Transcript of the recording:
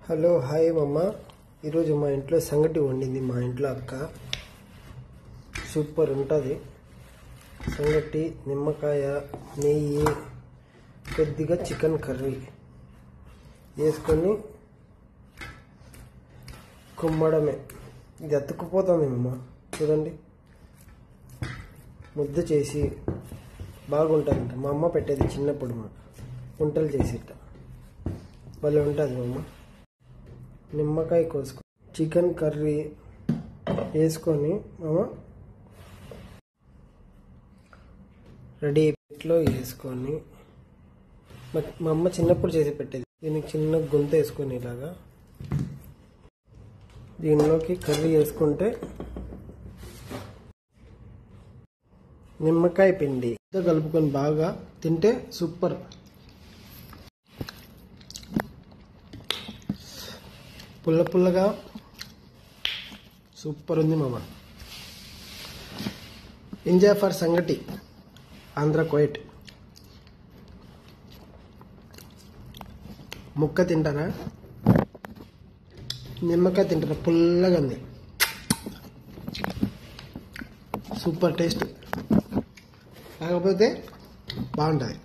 Hello hi మమ్మ. ఈరోజు మా ఇంట్లో సంగటి వండింది మా ఇంట్లో అక్క. సూపర్ ఉంటుంది. సంగటి, నిమ్మకాయ, నెయ్యి, కొద్దిగా చికెన్ కర్రీ వేసుకొని కుమ్మడమే. ఇది అతుక్కుపోతుంది మమ్మ, చూడండి. ముద్ద చేసి బాగుంటుంది. మా అమ్మ పెట్టేది చిన్నప్పుడు మాకు వంటలు చేసేట భలే ఉంటుంది మమ్మ. నిమ్మకాయ కోసుకొని చికెన్ కర్రీ వేసుకొని రెడీ ప్లేట్లో వేసుకొని, మా అమ్మ చిన్నప్పుడు చేసి పెట్టేది. దీనికి చిన్న గుంత వేసుకొని ఇలాగా దీనిలోకి కర్రీ వేసుకుంటే నిమ్మకాయ పిండి కలుపుకొని బాగా తింటే సూపర్. పుల్ల పుల్లగా సూపర్ ఉంది మామ. ఎంజాయ్ ఫర్ సంగటి, ఆంధ్ర కోయట్. ముక్క తింటారా, నిమ్మకాయ తింటారా? పుల్లగా ఉంది, సూపర్ టేస్ట్. కాకపోతే బాగుంటుంది.